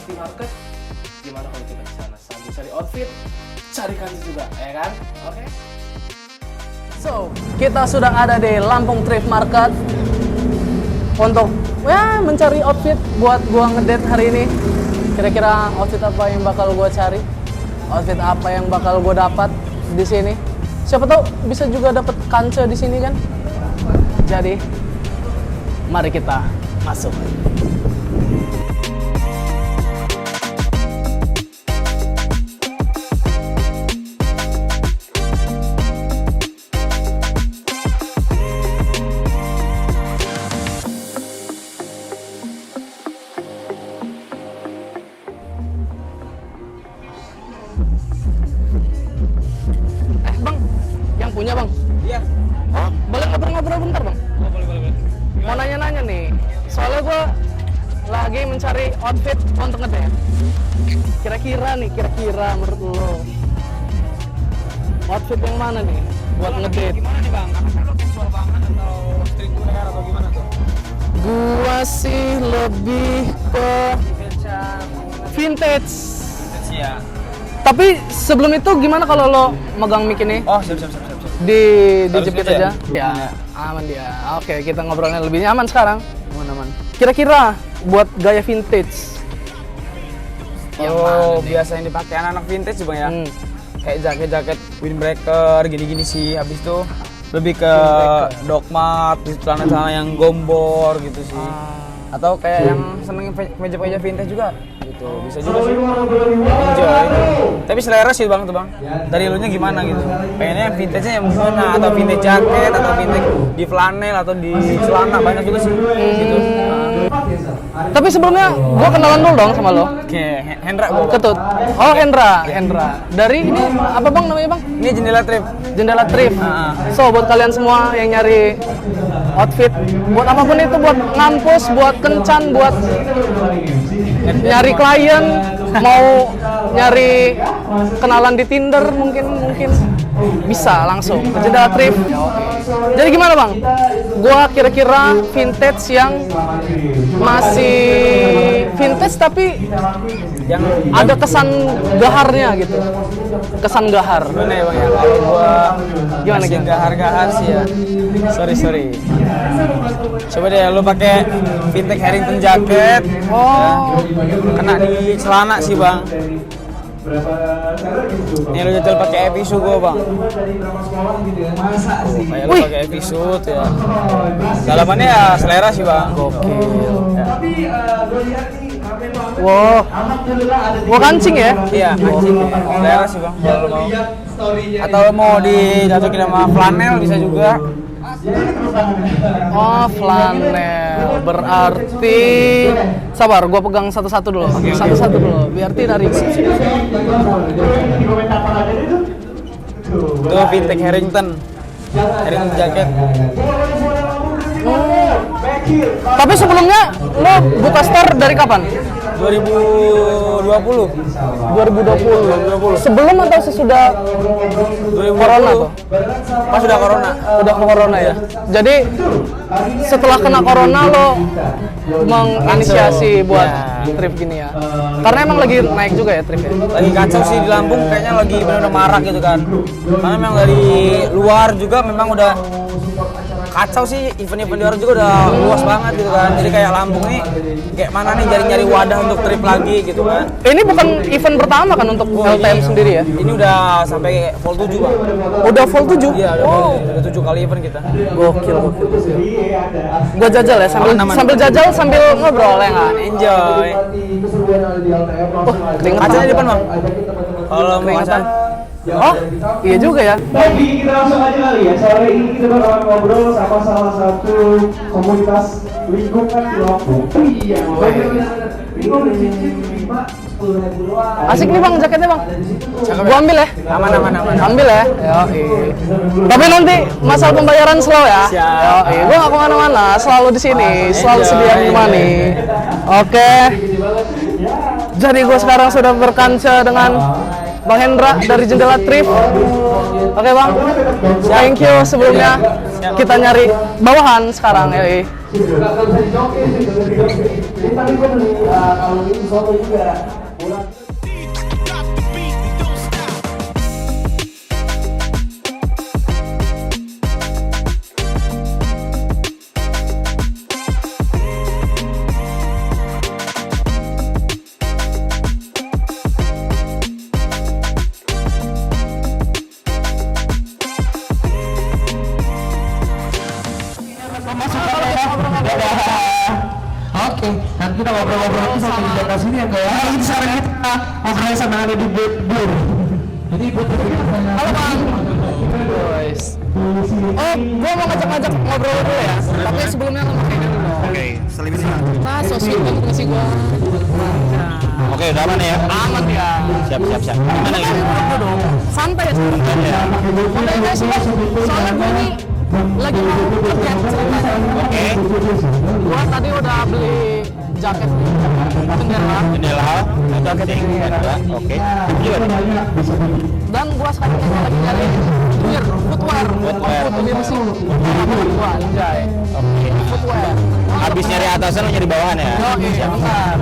City Market. Gimana kalau kita ke sana sambil cari outfit, cari kantin juga, ya kan? Oke. So, kita sudah ada di Lampung Thrift Market untuk ya mencari outfit buat gua ngedate hari ini. Kira-kira outfit apa yang bakal gua cari? Outfit apa yang bakal gua dapat di sini? Siapa tahu bisa juga dapat kancah di sini kan? Jadi, mari kita masuk. Bang, yang punya bang? Iya. Oh, boleh ngobrol-ngobrol bentar bang? Oh, boleh. Mau nanya-nanya nih, soalnya gue lagi mencari outfit untuk ngedate. Kira-kira menurut lo outfit yang mana nih buat ngedate? Gimana nih bang? Apakah lo casual banget atau streetwear atau gimana tuh? Gua sih lebih ke vintage. Ya. Tapi sebelum itu gimana kalau lo megang mic ini? Oh, siap. Dijepit gitu aja. ya? Ya, aman dia. Oke, kita ngobrolnya lebih nyaman sekarang. Aman. Kira-kira buat gaya vintage. Oh, biasa yang dipakai anak-anak vintage sih bang ya. Kayak jaket-jaket windbreaker gini-gini sih. Habis itu lebih ke dogmat, celana-celana yang gombor gitu sih. Atau kayak yang seneng meja-meja vintage juga gitu. Bisa juga sih. Enjoy. Tapi selera sih bang tuh bang. Dari lu nya gimana gitu? Pengennya yang vintage-nya yang gimana? Atau vintage jaket atau vintage di flanel atau di celana banyak juga sih. Gitu. Tapi sebelumnya gua kenalan dulu dong sama lo. Oke, Hendra gua. Ketut. Oh, Hendra. Dari ini apa bang namanya bang? Ini Jendela Thrift. So, buat kalian semua yang nyari outfit, buat apapun itu, buat ngampus, buat kencan, buat nyari klien, mau nyari kenalan di Tinder mungkin bisa langsung ke Jendela Thrift. Jadi gimana bang? Gua kira-kira vintage yang masih vintage tapi yang ada kesan gaharnya gitu. Kesan gahar. gimana ya bang ya? Kalau gua Gimana, masih gimana? gahar-gahar sih ya. Sorry. Coba deh lu pakai vintage Harrington jacket. Oh, Kena di celana sih bang. Ini lu jajal pakai episode gua bang. Kayak lu Wih. pakai episode ya. Dalamannya ya selera sih bang. wow. Gua kancing ya? Iya, anjing. Selera sih bang. Kalau lu mau. Atau mau dicocokin sama flanel bisa juga. Oh, flanel. Berarti sabar, gua pegang satu-satu dulu. Satu-satu dulu. Biar tidak ribet. Itu vintage Harrington jacket. Tapi sebelumnya lo buka store dari kapan? 2020. 2020. Sebelum atau sesudah 2020. corona tuh? Pas sudah corona. Udah corona ya. Jadi setelah kena corona lo menginisiasi buat thrift gini ya. Karena emang lagi naik juga ya thrift ya. Lagi kacau sih di Lampung, kayaknya lagi benar-benar marak gitu kan. Karena memang dari luar juga memang udah kacau sih, event-event di luar juga udah luas banget gitu kan. Jadi kayak Lampung nih kayak mana nih nyari wadah untuk trip lagi gitu kan. Ini bukan event pertama kan untuk LTM sendiri ya? Ini udah sampai full 7 bang. Udah full 7? Iya, udah 7 kali event kita. Gokil. Gua jajal ya, sambil jajal sambil ngobrol ya nggak? Enjoy. Keringetan. Kacanya di depan bang. Kalau mau kaca. Oh, iya juga ya. Jadi kita langsung aja kali ya. Sore ini kita bakalan ngobrol sama salah satu komunitas lingkungan di Lampung. Iya, benar. Lingkungan di sini cuma 10.000 doang. Asik nih bang jaketnya bang. Gua ambil ya. Aman. Ambil ya. Tapi nanti masalah pembayaran slow ya. Siap. Gua nggak kemana-mana, selalu di sini, selalu sedia menemani. Oke. Jadi gua sekarang sudah berkancah dengan Bang Hendra dari Jendela Thrift. Oke bang, thank you sebelumnya. Kita nyari bawahan sekarang ya. tapi gue beli kalau itu soto juga. Pulang. Oke, nanti kita ngobrol-ngobrol sama di daerah sini ya kayak. Ini sekarang kita ngobrol sama ada di bur. Jadi buat kita Halo Bang. Guys. Oh, gua mau ngajak-ngajak ngobrol dulu ya. Tapi sebelumnya ngomongin dulu. Oke, selipin sini. Nah, sosial banget sih gua. Oke, udah aman ya? Aman ya. Siap. Gimana ya? Santai ya. Santai sih Bang. Soalnya gua nih lagi mau kerja ceritanya. Oke. Gua tadi udah beli jaket jendela Jendela, jaket jendela. Oke. Gimana? dan gua sekarang lagi nyari footwear. Lebih bersih. Gua anjay. Oke. Footwear. Habis nyari atasan lo nyari bawahan ya? Oke, bentar.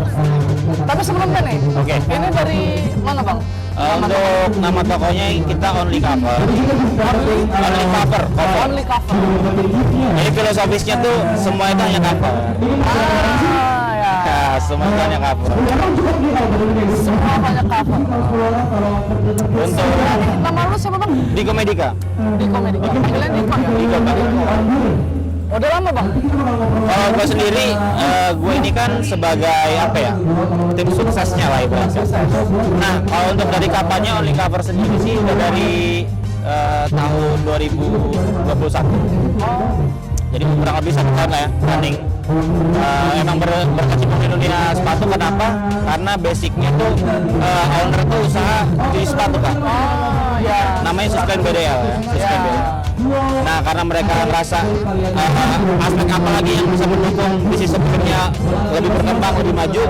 Tapi sebelumnya nih, Oke. ini dari mana Bang? Untuk nama tokonya kita only cover. Only cover. Only cover. Jadi filosofisnya tuh semua itu hanya cover. Ya. Ya, semua itu hanya cover. Semua banyak cover. Untuk Nama lu siapa Bang? di Komedika. Di komedi. Panggilan Diko ya? Diko, Bang. Udah lama Bang? Kalau gue sendiri, gue ini kan sebagai apa ya, tim suksesnya lah ibaratnya. Nah, kalau untuk dari kapannya only cover sendiri sih udah dari tahun 2021. Jadi kurang lebih 1 tahun lah ya running. Emang berkecimpung di dunia sepatu, kenapa? Karena basicnya tuh owner tuh usaha di sepatu kan. Oh ya. Namanya Sustain BDL ya. Sustain BDL. Nah, karena mereka ngerasa aspek apa lagi yang bisa mendukung bisnis sebelumnya lebih berkembang, lebih maju,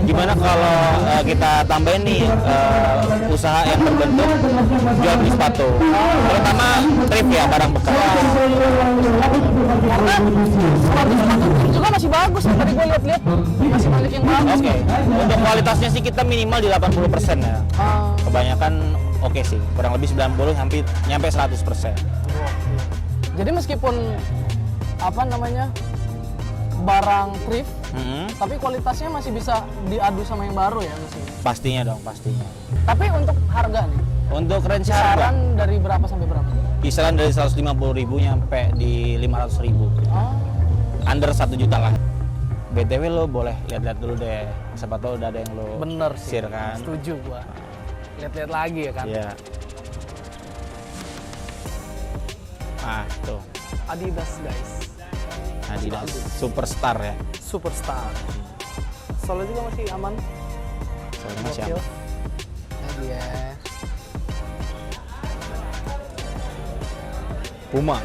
gimana kalau kita tambahin nih usaha yang berbentuk jual beli sepatu, terutama thrift ya, barang bekas. Karena sepatu juga masih bagus ya, tadi gue lihat-lihat masih banyak yang bagus. Oke, untuk kualitasnya sih kita minimal di 80% ya. Kebanyakan oke sih, kurang lebih 90 nyampe 100%. Jadi meskipun apa namanya barang thrift, tapi kualitasnya masih bisa diadu sama yang baru ya mestinya. Pastinya dong, pastinya. Tapi untuk harga nih, Untuk range harga, kisaran dari berapa sampai berapa? kisaran dari 150.000 nyampe di 500.000. Oh, Under 1 juta lah. BTW lo boleh lihat-lihat dulu deh, siapa tahu udah ada yang lo bener sih. share kan. Setuju gua. Lihat-lihat lagi ya kan. Iya. Ah, tuh. Adidas guys, Adidas Superstar ya. superstar. Soalnya juga masih aman. Soalnya masih Gokil. aman. Nah, dia. Puma.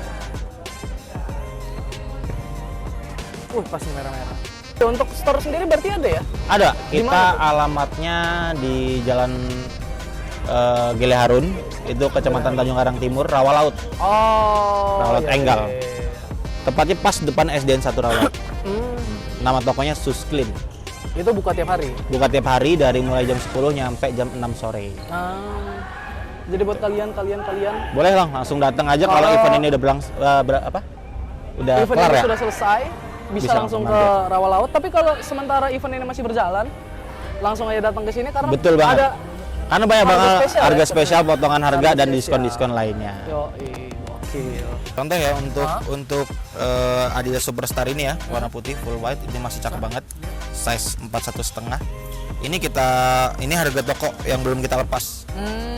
Pasti merah-merah. Untuk store sendiri berarti ada ya? Ada. Di Kita mana tuh? alamatnya di Jalan Gile Harun, itu Kecamatan Tanjung Karang Timur, Rawa Laut. Oh. Rawat iya, Enggal. iya, iya. Tepatnya pas depan SDN 1 Rawa. Nama tokonya Sus Clean. Itu buka tiap hari. Buka tiap hari dari mulai jam 10 nyampe jam 6 sore. Jadi buat kalian. Boleh langsung datang aja kalau Kalau- event ini udah udah Event kelar ini ya. sudah selesai, bisa langsung ke mampir. Rawa Laut. Tapi kalau sementara event ini masih berjalan, langsung aja datang ke sini karena Betul banget. ada Karena banyak harga banget spesial harga ya, spesial, potongan harga Harga dan spesial. diskon-diskon lainnya. gokil. Contoh ya untuk Adidas Superstar ini ya, warna putih full white, ini masih cakep banget. Size 41,5. Ini harga toko yang belum kita lepas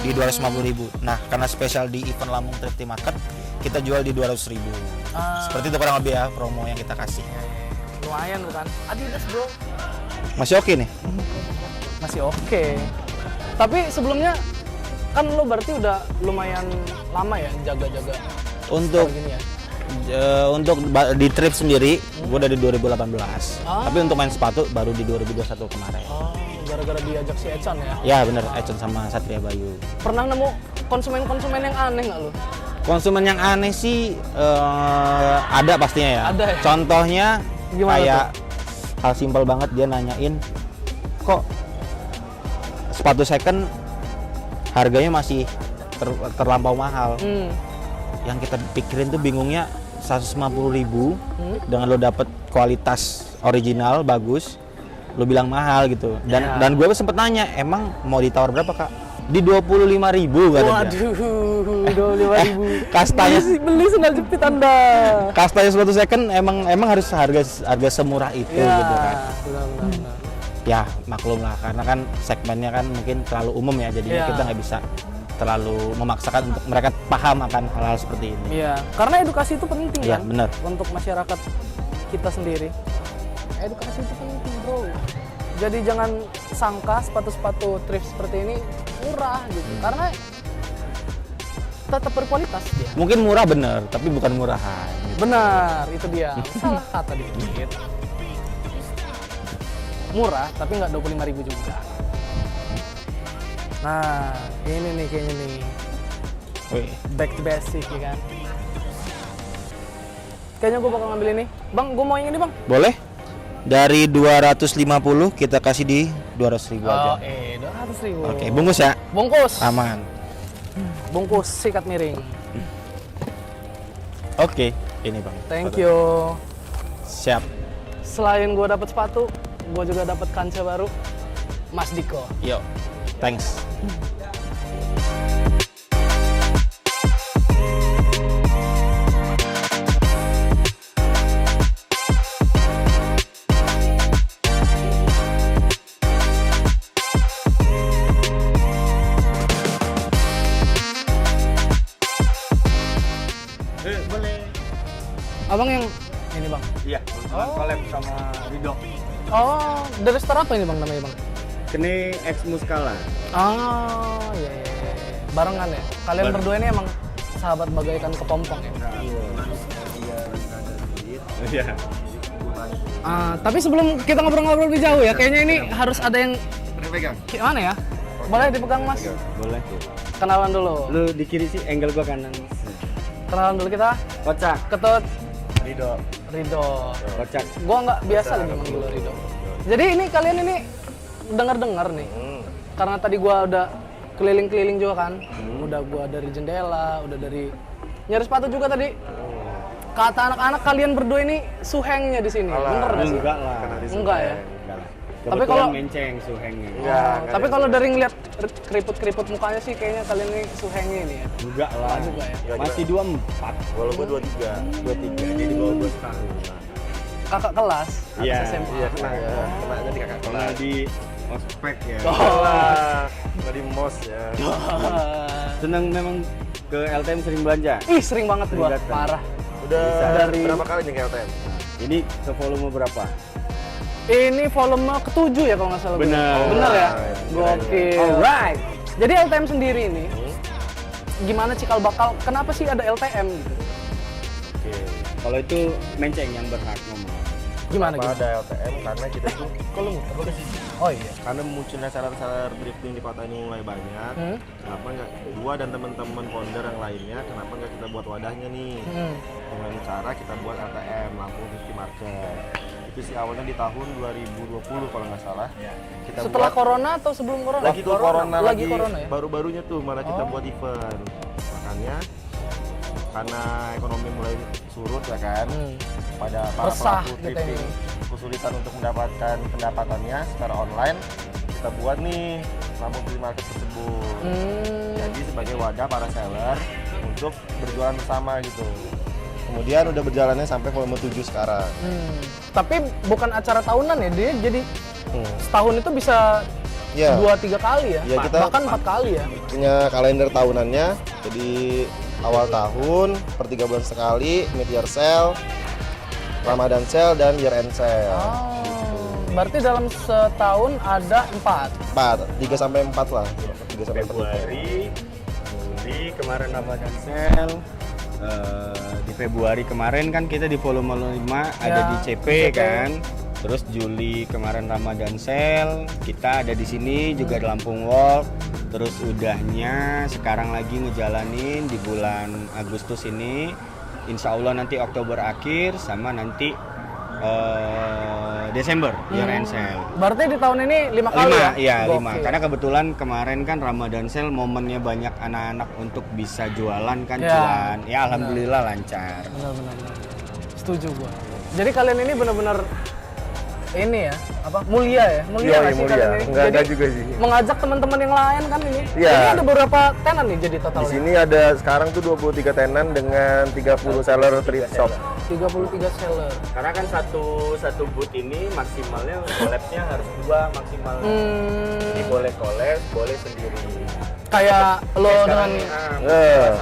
di 250.000. Nah, karena spesial di event Lampung Thrifty Market, kita jual di 200.000. Seperti itu kurang lebih ya promo yang kita kasih. Lumayan bukan? Adidas bro. Masih oke nih. Masih oke. Tapi sebelumnya kan lo berarti udah lumayan lama ya jaga-jaga Untuk gini ya? di trip sendiri, gue dari 2018. Tapi untuk main sepatu baru di 2021 kemarin. Oh, gara-gara diajak si Echan ya? Ya bener, Econ sama Satria Bayu. Pernah nemu konsumen-konsumen yang aneh nggak lo? Konsumen yang aneh sih ada pastinya ya. Ada ya? Contohnya Gimana kayak hal simpel banget, dia nanyain kok sepatu second harganya masih terlampau mahal. Yang kita pikirin tuh bingungnya 150.000 dengan lo dapet kualitas original bagus, lo bilang mahal gitu. Dan gue sempet nanya, emang mau ditawar berapa kak? Di 25.000 kan? Waduh, 25.000. Kastanya beli sendal jepit Anda. Kastanya sepatu second emang harus harga semurah itu gitu kan. Benar. Ya maklum lah, karena kan segmennya kan mungkin terlalu umum ya, jadinya kita nggak bisa terlalu memaksakan untuk mereka paham akan hal-hal seperti ini. Iya, karena edukasi itu penting Iya, kan benar. untuk masyarakat kita sendiri. Edukasi itu penting bro. Jadi jangan sangka sepatu-sepatu thrift seperti ini murah gitu, karena tetap berkualitas dia. Mungkin murah bener, tapi bukan murahan. Gitu. Benar, itu dia. Salah kata dikit. Murah, tapi nggak 25.000 juga. Nah, ini nih kayaknya nih. Wih. Back to basic ya kan. Kayaknya gue bakal ngambil ini. Bang, gue mau yang ini bang. Boleh? Dari 250 kita kasih di 200.000 aja. 200.000. Oke, bungkus ya. Bungkus. Aman. Bungkus sikat miring. Oke, ini bang. Thank you. Siap. Selain gue dapet sepatu, gue juga dapet kancah baru. Mas Diko. Yuk, thanks. Boleh. Abang yang ini bang. Iya, collab sama Rido. Oh, dari store apa ini bang namanya bang? Kene X Muskala. Oh, iya. Barengan ya. Kalian berdua ini emang sahabat bagaikan kepompong ya. Iya. Tapi sebelum kita ngobrol-ngobrol lebih jauh ya, kayaknya ini harus ada yang Pegang. gimana ya? Boleh dipegang mas? Boleh. Kenalan dulu. Lu di kiri sih, angle gua kanan. Kenalan dulu kita. Kocak. Ketut Rido. Rido. Kocak. Gua nggak biasa lagi manggil lo Rido. Jadi ini kalian ini dengar-dengar nih. Karena tadi gua udah keliling-keliling juga kan. Udah gua dari jendela, udah dari nyari sepatu juga tadi. Kata anak-anak kalian berdua ini suhengnya di sini. Bener nggak sih? Enggak lah. Enggak ya? Enggak lah. Tapi kalau menceng suhengnya. tapi kalau dari ngeliat keriput-keriput mukanya sih kayaknya kalian ini suhengnya ini ya. Enggak lah. Juga ya. Masih 24. Kalau gua 23. 23. Jadi di bawah 2 tahun. Kakak kelas atas Iya. SMA. Iya, kenanya di kakak Kalau kelas. di ospek ya. Nggak di mos ya. Seneng memang ke LTM sering belanja. Ih, sering banget gua, datang. parah. Udah Dari- berapa kali nih ke LTM? Ini ke volume berapa? Ini volume ke-7 ya kalau nggak salah. gua. Bener. Bener ya? Alright. Gokil. Alright. Jadi LTM sendiri ini, gimana cikal bakal, kenapa sih ada LTM gitu? Oke. Kalau itu menceng yang berhak ngomong. Gimana Apa gitu? ada LTM karena kita tuh Kalau muter ke sini. Oh iya. karena munculnya saran-saran drifting di kota ini mulai banyak. Kenapa nggak gua dan teman-teman founder yang lainnya, kenapa nggak kita buat wadahnya nih dengan cara kita buat LTM Lampung Drifting Market. Itu sih awalnya di tahun 2020 kalau nggak salah. Kita Setelah buat corona atau sebelum corona? lagi corona lagi corona ya? baru-barunya tuh malah kita buat event. Makanya karena ekonomi mulai surut ya kan, pada para Resah pelaku kita drifting ini. kesulitan untuk mendapatkan pendapatannya secara online, kita buat nih Lampung Drifting Market tersebut. Jadi sebagai wadah para seller untuk berjualan bersama gitu. Kemudian udah berjalannya sampai volume 7 sekarang. Tapi bukan acara tahunan ya, dia jadi setahun itu bisa Iya. 2-3 kali ya? Iya, kita- Bahkan 4 kali ya? Punya kalender tahunannya, jadi awal tahun per 3 bulan sekali, mid year sale, Ramadan sale, dan year end sale. Berarti dalam setahun ada 4. 3 sampai 4 lah. 3 sampai 4 Februari, Juli kemarin Ramadan sale. Di Februari kemarin kan kita di volume 5 ada Ya, di CP kan. Terus Juli kemarin Ramadan sale, kita ada di sini juga di Lampung Walk. Terus udahnya sekarang lagi ngejalanin di bulan Agustus ini. Insya Allah nanti Oktober akhir sama nanti Desember year end sale. Berarti di tahun ini 5 kali 5, ya? iya 5. Gokil. Karena kebetulan kemarin kan Ramadan sale momennya banyak anak-anak untuk bisa jualan kan Ya. cuan. Ya alhamdulillah lancar. Benar. Setuju gua. Jadi kalian ini benar-benar ini ya, apa? Mulia ya? Mulia Iya, nggak sih mulia. kalian ini? Enggak Jadi juga sih. mengajak teman-teman yang lain kan ini. Iya. Ini ada beberapa tenan nih jadi Di totalnya. sini ada sekarang tuh 23 tenan dengan 30 seller thrift shop. 33 seller. Karena kan satu booth ini maksimalnya collabnya harus 2 maksimal. Jadi boleh collab, boleh sendiri. Kayak lo dengan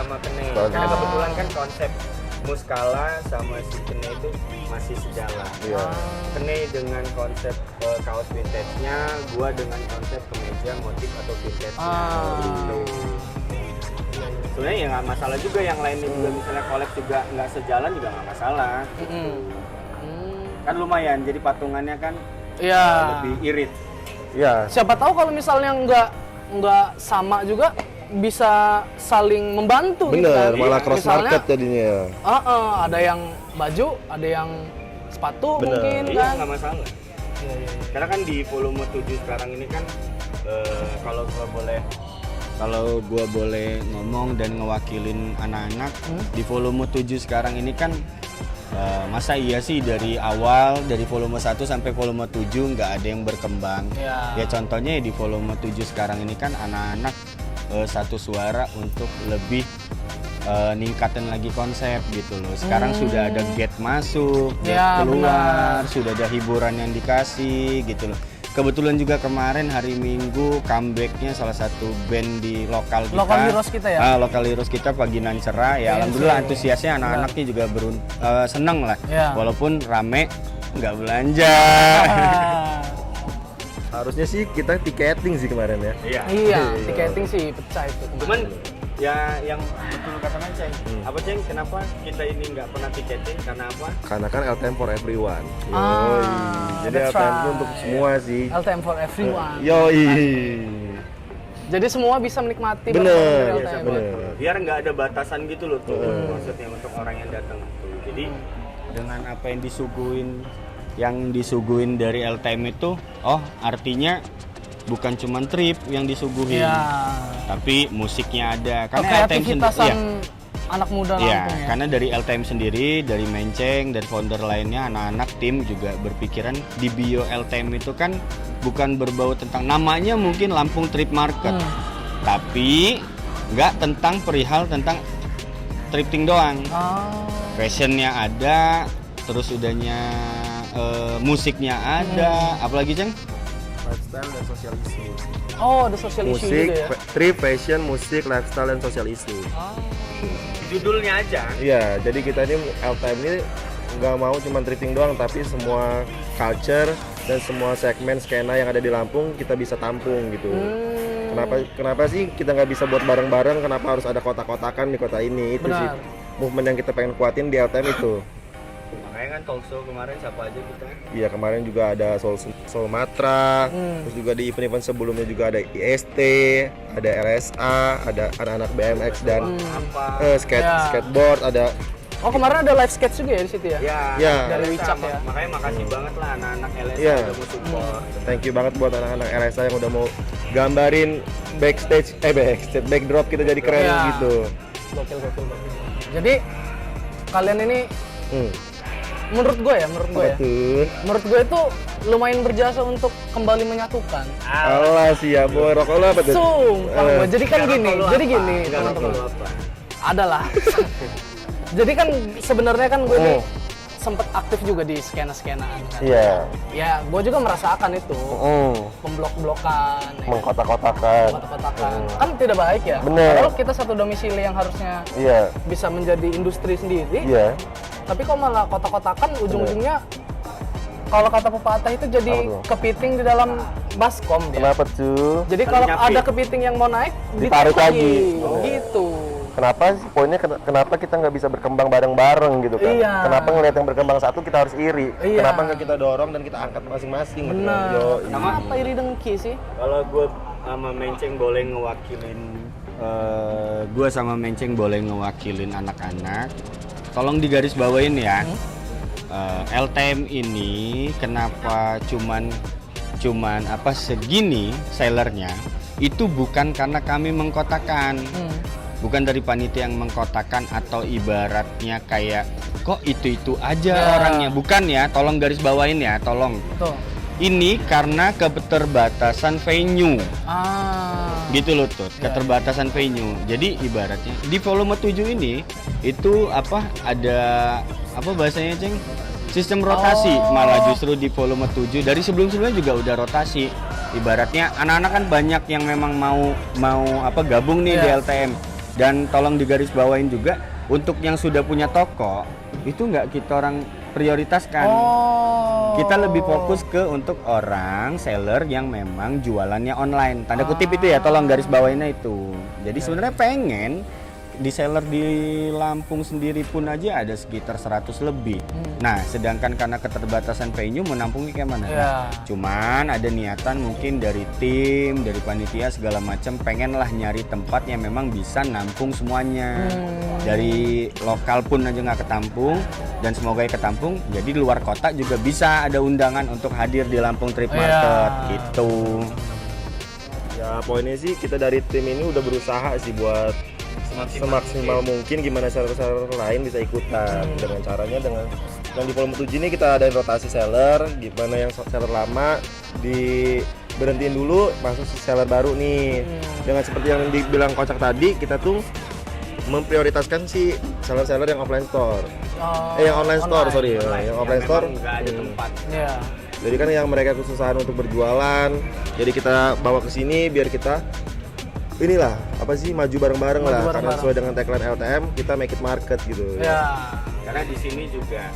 Sama Kene. Bagus. Karena kebetulan kan konsep Muskala sama si Kene itu masih sejalan. Iya. Kene dengan konsep kaos vintage-nya, gua dengan konsep kemeja motif atau vintage-nya. Gitu. Sebenarnya ya nggak masalah juga yang lainnya juga misalnya collab juga nggak sejalan juga nggak masalah. Kan lumayan jadi patungannya kan Iya. lebih irit. Iya. Siapa tahu kalau misalnya nggak sama juga bisa saling membantu gitu Bener, kan. malah cross Misalnya, market jadinya. ada yang baju, ada yang sepatu Bener. mungkin Iya kan. nggak masalah. Karena kan di volume 7 sekarang ini kan kalau gua boleh ngomong dan ngewakilin anak-anak di volume 7 sekarang ini kan masa iya sih dari awal dari volume 1 sampai volume 7 nggak ada yang berkembang. Iya. Ya contohnya di volume 7 sekarang ini kan anak-anak satu suara untuk lebih ningkatin lagi konsep gitu loh. Sekarang sudah ada gate masuk, gate Ya, keluar, sudah ada hiburan yang dikasih gitu loh. Kebetulan juga kemarin hari Minggu comebacknya salah satu band di lokal kita. Lokal heroes kita ya? Lokal heroes kita Paginan Cerah ya. Alhamdulillah antusiasnya anak-anaknya juga seneng lah. Ya. Walaupun rame nggak belanja. Harusnya sih kita tiketing sih kemarin ya. Iya, tiketing sih pecah itu. Cuman ya yang betul kata Ceng. Apa Ceng? Kenapa kita ini nggak pernah tiketing? Karena apa? Karena kan LTM for everyone. Ah, Yoi. Jadi that's LTM itu right. untuk semua sih. LTM for everyone. Yoi. Jadi semua bisa menikmati Bener, barang-barang dari LTM. bener. Biar nggak ada batasan gitu loh tuh maksudnya untuk orang yang datang tuh. Jadi dengan apa yang disuguhin dari LTM itu, artinya bukan cuma trip yang disuguhin, Iya. tapi musiknya ada. Karena LTM Kreativitasan sendiri, anak muda iya, Lampung ya. karena dari LTM sendiri, dari Menceng, dari founder lainnya, anak-anak tim juga berpikiran di bio LTM itu kan bukan berbau tentang namanya mungkin Lampung Trip Market, tapi nggak tentang perihal tentang thrifting doang. Fashionnya ada, terus udahnya musiknya ada, apalagi Ceng? Lifestyle dan social issue. Oh, ada social issue Musik, juga ya. trip, fashion, musik, lifestyle dan social issue. Judulnya aja. Iya, jadi kita ini LTM ini nggak mau cuma thrifting doang, tapi semua culture dan semua segmen skena yang ada di Lampung kita bisa tampung gitu. Kenapa sih kita nggak bisa buat bareng-bareng? Kenapa harus ada kotak-kotakan di kota ini? Itu sih Benar. movement yang kita pengen kuatin di LTM itu. Makanya kan talk show kemarin siapa aja kita? Iya, kemarin juga ada Soul Matra, terus juga di event-event sebelumnya juga ada IST, ada LSA, ada anak-anak BMX dan Ya. skateboard, ada. Oh, kemarin ada live sketch juga ya di situ ya? Ya. Dari Wicak ya. Makanya makasih banget lah anak-anak LSA Iya. udah mau support. Thank you banget buat anak-anak LSA yang udah mau gambarin backdrop kita jadi keren Iya. gitu. Gokil. Jadi kalian ini menurut gue ya, Betul. menurut gue itu lumayan berjasa untuk kembali menyatukan. Allah siap, boy. Rokok lo apa tuh? Sumpah gue. Jadi kan gini, teman-teman. Adalah. Jadi kan sebenarnya kan gue ini sempet aktif juga di skena-skenaan kan. Iya. Ya, gue juga merasakan itu. Pemblok-blokan, ya kan? Mengkotak-kotakan. Kotak-kotakan. Kan tidak baik ya. Bener. Padahal kita satu domisili yang harusnya Iya. bisa menjadi industri sendiri. Iya. Tapi kok malah kotak-kotakan ujung-ujungnya kalau kata pepatah itu jadi Apa tuh? kepiting di dalam baskom dia. Kenapa tuh? Jadi Saling kalau nyapit. ada kepiting yang mau naik Ditarik lagi. Gitu. Kenapa sih poinnya kenapa kita nggak bisa berkembang bareng-bareng gitu kan? Iya. Kenapa ngelihat yang berkembang satu kita harus iri? Iya. Kenapa nggak kita dorong dan kita angkat masing-masing? gitu kan? Benar. Yoi. Kenapa iri dengki sih? Kalau gue sama Menceng boleh ngewakilin anak-anak. Tolong digaris bawain ya. LTM ini kenapa cuman segini sellernya, itu bukan karena kami mengkotakan. Bukan dari panitia yang mengkotakan atau ibaratnya kayak kok itu aja orangnya. Bukan ya, tolong garis bawain ya, tolong. Tuh. Ini karena keterbatasan venue. Gitu loh tuh, keterbatasan venue. Jadi ibaratnya di volume 7 ini itu ada bahasanya, Ceng? Sistem rotasi. Malah justru di volume 7 dari sebelum-sebelumnya juga udah rotasi. Ibaratnya anak-anak kan banyak yang memang mau gabung nih di LTM. Dan tolong digarisbawain juga untuk yang sudah punya toko itu nggak kita orang prioritaskan. Kita lebih fokus ke untuk orang seller yang memang jualannya online. Tanda kutip itu ya, tolong garisbawainnya itu. Jadi sebenarnya pengen di seller di Lampung sendiri pun aja ada sekitar 100 lebih. Nah, sedangkan karena keterbatasan venue menampungnya kayak mana? Nah, cuman ada niatan mungkin dari tim, dari panitia segala macam pengenlah nyari tempat yang memang bisa nampung semuanya. Dari lokal pun aja nggak ketampung dan semoga ketampung. Jadi di luar kota juga bisa ada undangan untuk hadir di Lampung Trip Market gitu. Ya poinnya sih kita dari tim ini udah berusaha sih buat semaksimal mungkin gimana seller-seller lain bisa ikutan dengan caranya dengan di volume 7 ini kita ada rotasi seller, gimana yang seller lama berhentiin dulu, masuk seller baru nih. Dengan seperti yang dibilang Kocak tadi, kita tuh memprioritaskan si seller-seller yang offline store. Yang online store, sorry. Yang offline store nggak ada tempat. Jadi kan yang mereka kesusahan untuk berjualan, jadi kita bawa ke sini biar kita maju bareng-bareng lah. Karena sesuai dengan tagline LTM, kita make it market gitu. Karena di sini juga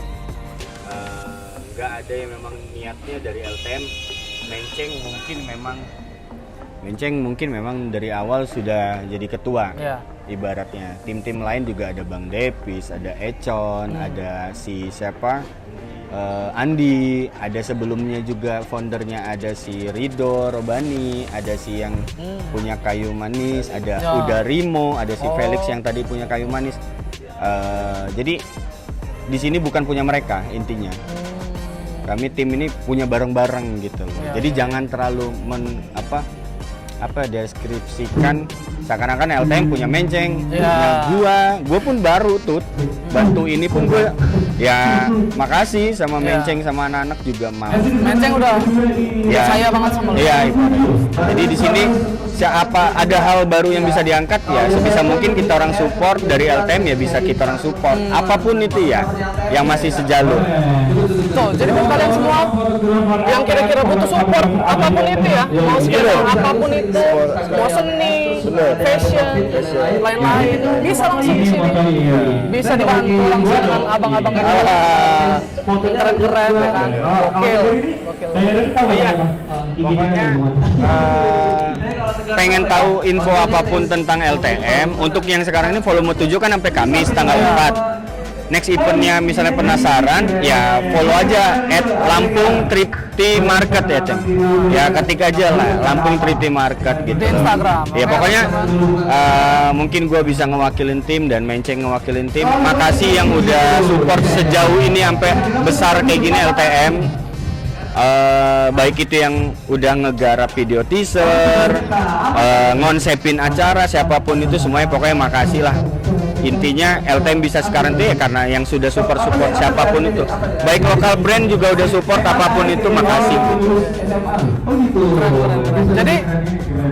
nggak ada yang memang niatnya dari LTM Menceng mungkin memang dari awal sudah jadi ketua. Ibaratnya tim-tim lain juga ada Bang Depis, ada Econ, ada si siapa? Andi, ada sebelumnya juga foundernya ada si Rido Robani, ada si yang punya kayu manis, ada Uda Rimo, ada si Felix yang tadi punya kayu manis. Jadi di sini bukan punya mereka intinya. Kami tim ini punya bareng-bareng gitu loh. Jadi jangan terlalu deskripsikan seakan-akan LTM punya Menceng, punya gua pun baru tuh bantu ini pun gue ya makasih sama Menceng sama anak-anak juga mau. Menceng udah percaya banget sama lu. Iya, jadi di sini ada hal baru yang bisa diangkat ya sebisa mungkin kita orang support dari LTM ya bisa kita orang support apapun itu ya yang masih sejalur. Tuh, jadi buat kalian semua yang kira-kira butuh support apapun itu ya, mau sekitar apapun itu, mau seni, fashion, lain-lain, bisa langsung di sini. Bisa dibantu langsung dengan abang-abang yang keren-keren ya kan. Gokil. Iya. Pokoknya pengen tahu info apapun tentang LTM untuk yang sekarang ini volume 7 kan sampai Kamis tanggal 4. Next eventnya misalnya penasaran ya follow aja @Lampung Tripti Market ya Ceng. Ya ketik aja lah Lampung Tripti Market gitu. Di Instagram. Ya pokoknya mungkin gue bisa ngewakilin tim dan Menceng ngewakilin tim. Makasih yang udah support sejauh ini sampai besar kayak gini LTM. Baik itu yang udah ngegarap video teaser, ngonsepin acara, siapapun itu semuanya pokoknya makasih lah. Intinya LTM bisa sekarang itu ya karena yang sudah support siapapun itu. Baik lokal brand juga udah support apapun itu makasih. Jadi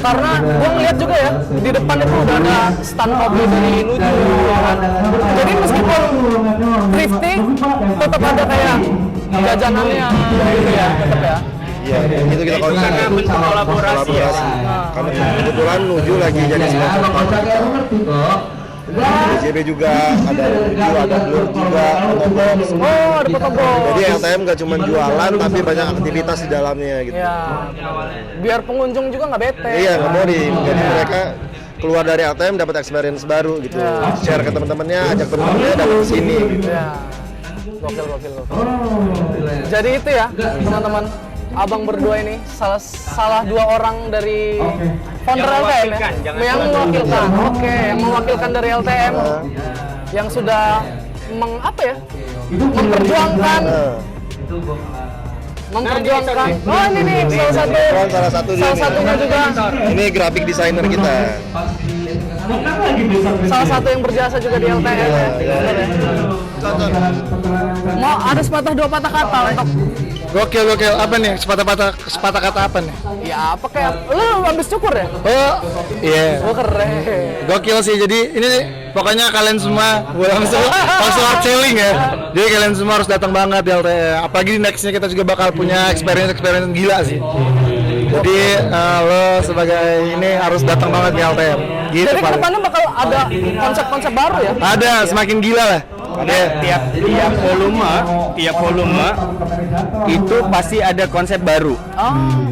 karena gue ngeliat juga ya di depan itu udah ada stand kopi dari Nuju kan. Jadi meskipun thrifting tetap ada kayak jajanannya gitu ya, tetap ya. Iya, itu kita kolaborasi ya. Karena kebetulan Nuju lagi jadi sponsor utama kita. JB juga ada Blur juga, ada box. Ada fotobox. Jadi LTM nggak cuma jualan tapi banyak aktivitas di dalamnya gitu. Ya, biar pengunjung juga nggak bete. Iya, nggak mau jadi mereka keluar dari LTM dapat experience baru gitu. Share ke teman-temannya, ajak teman-temannya datang ke sini gitu. Ya. Gokil. Jadi itu ya, teman-teman. Abang berdua ini salah dua orang dari founder LTM ya, yang mewakilkan. Yang mewakilkan dari LTM yang sudah memperjuangkan oh ini nih salah satunya juga Ini grafik designer kita. salah satu yang berjasa juga di LTM ya. Mau ada sepatah dua patah kata untuk Gokil apa nih? Sepatah kata apa nih? ya apa kayak lu habis cukur ya? Oh iya. Oh keren. Gokil sih. Jadi ini pokoknya kalian semua langsung hard selling ya. Jadi kalian semua harus datang banget di LTM. Apalagi nextnya kita juga bakal punya experience gila sih. Jadi lo sebagai ini harus datang banget di LTM. Gitu, Jadi paling. kedepannya bakal ada konsep-konsep baru ya? Ada semakin gila lah. tiap volume itu pasti ada konsep baru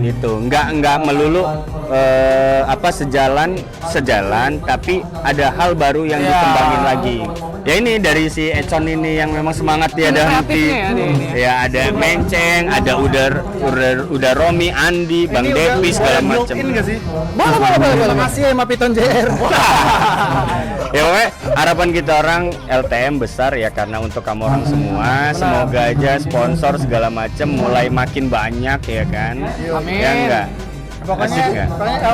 gitu, nggak melulu sejalan tapi ada hal baru yang dikembangin lagi. Ya ini dari si Econ ini yang memang semangat dia ada henti ya, ada Menceng, ada Uda Romi, Andi, Bang Devi segala macam. Boleh. Makasih ya Mapiton JR. Ya pokoknya harapan kita orang LTM besar ya, karena untuk kamu orang semua semoga aja sponsor segala macam mulai makin banyak ya kan. Amin. Ya enggak. Pokoknya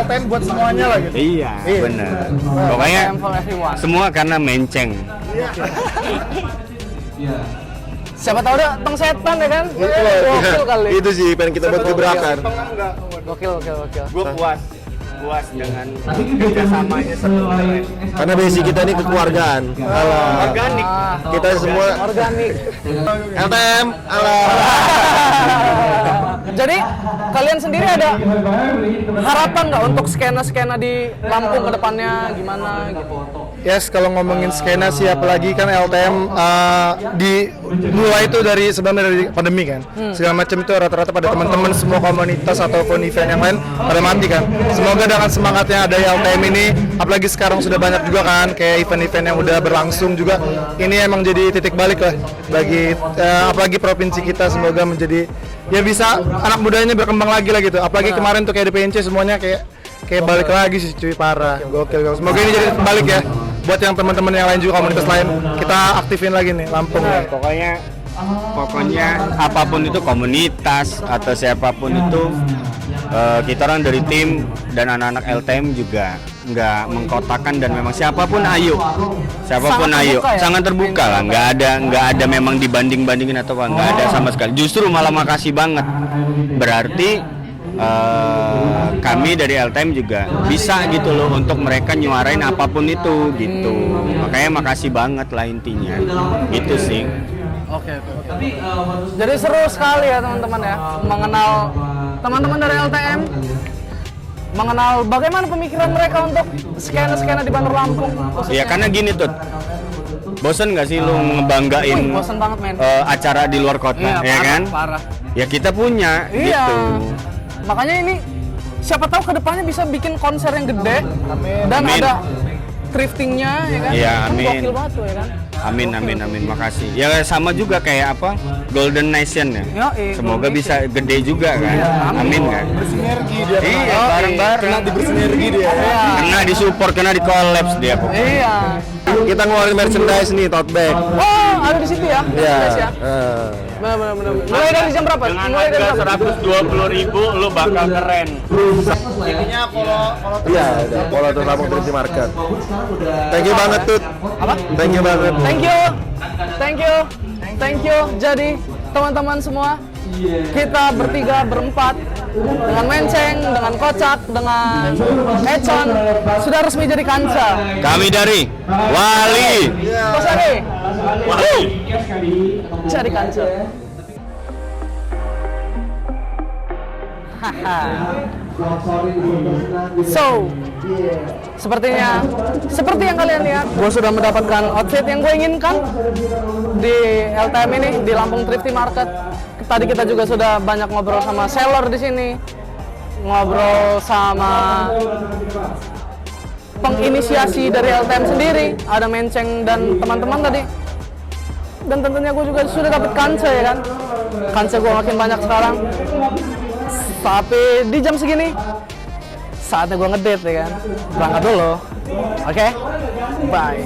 LTM buat semuanya lah gitu. Iya, bener. Pokoknya LTM for everyone. semua karena Menceng. Siapa tahu ada tong setan ya kan? Gokil kali. Itu sih pengen kita buat gebrakan. Gokil. Gue puas dengan kerjasamanya sebenarnya. Karena basic kita ini kekeluargaan. Organik. Kita semua Organik. LTM. Alah. Jadi kalian sendiri ada harapan nggak untuk skena di Lampung ke depannya gimana gitu? Yes, kalau ngomongin skena sih apalagi kan LTM dimulai itu sebenarnya dari pandemi kan. Segala macam itu rata-rata pada teman-teman semua komunitas ataupun event yang lain pada mati kan. Semoga dengan semangatnya ada LTM ini, apalagi sekarang sudah banyak juga kan kayak event-event yang udah berlangsung juga. Ini emang jadi titik balik lah bagi apalagi provinsi kita, semoga menjadi ya bisa anak mudanya berkembang lagi lah gitu. Apalagi kemarin tuh kayak di PNC semuanya kayak balik lagi sih cuy, parah. Gokil. Semoga ini jadi balik ya buat yang teman-teman yang lain juga, komunitas lain kita aktifin lagi nih Lampung ya. Pokoknya apapun itu komunitas atau siapapun itu kita orang dari tim dan anak-anak LTM juga nggak mengkotakan, dan memang siapapun ayo sangat terbuka lah, nggak ada memang dibandingin atau apa, nggak ada sama sekali, justru malah makasih banget, berarti kami dari LTM juga bisa gitu loh untuk mereka nyuarain apapun itu gitu, makanya makasih banget lah intinya gitu sih. Oke. Jadi seru sekali ya teman-teman ya, mengenal teman-teman dari LTM, mengenal bagaimana pemikiran mereka untuk skena di Bandar Lampung khususnya. Ya karena gini tuh, bosen nggak sih lu ngebanggain Bosen banget men. acara di luar kota, Iya, ya kan? Parah. Ya kita punya Iya. gitu. Makanya ini siapa tahu kedepannya bisa bikin konser yang gede dan Amin. ada thriftingnya ya kan? Iya, Kan amin. gokil banget tuh ya kan? Amin, makasih. Ya sama juga kayak apa Golden Nation ya. Semoga Golden bisa gede juga kan. Amin kan. Bersinergi dia. Iya, bareng-bareng. Kena bersinergi dia. Kena di support, kena di collabs dia pokoknya. Iya. Kita ngeluarin merchandise nih, tote bag. Oh, ada di situ ya? Iya. Merchandise ya? Benar. Mulai dari jam berapa? Dengan Mulai dari harga berapa? 120.000 lu bakal keren. Iya, udah. Kalau tuh Lampung Trip Market. Thank you banget Tut. Apa? Thank you banget. Thank you. Jadi teman-teman semua, kita berempat dengan Menceng, dengan Kocak, dengan Econ sudah resmi jadi kanca. Kami dari Wali. Kosari, jadi kanca. So, seperti yang kalian lihat, gue sudah mendapatkan outfit yang gue inginkan di LTM ini, di Lampung Thrifty Market. Tadi kita juga sudah banyak ngobrol sama seller di sini, ngobrol sama penginisiasi dari LTM sendiri, ada Menceng dan teman-teman tadi. Dan tentunya gue juga sudah dapat kanca ya kan, kanca gue makin banyak sekarang. Tapi di jam segini saatnya gue ngedate ya kan, berangkat dulu. Oke? Bye.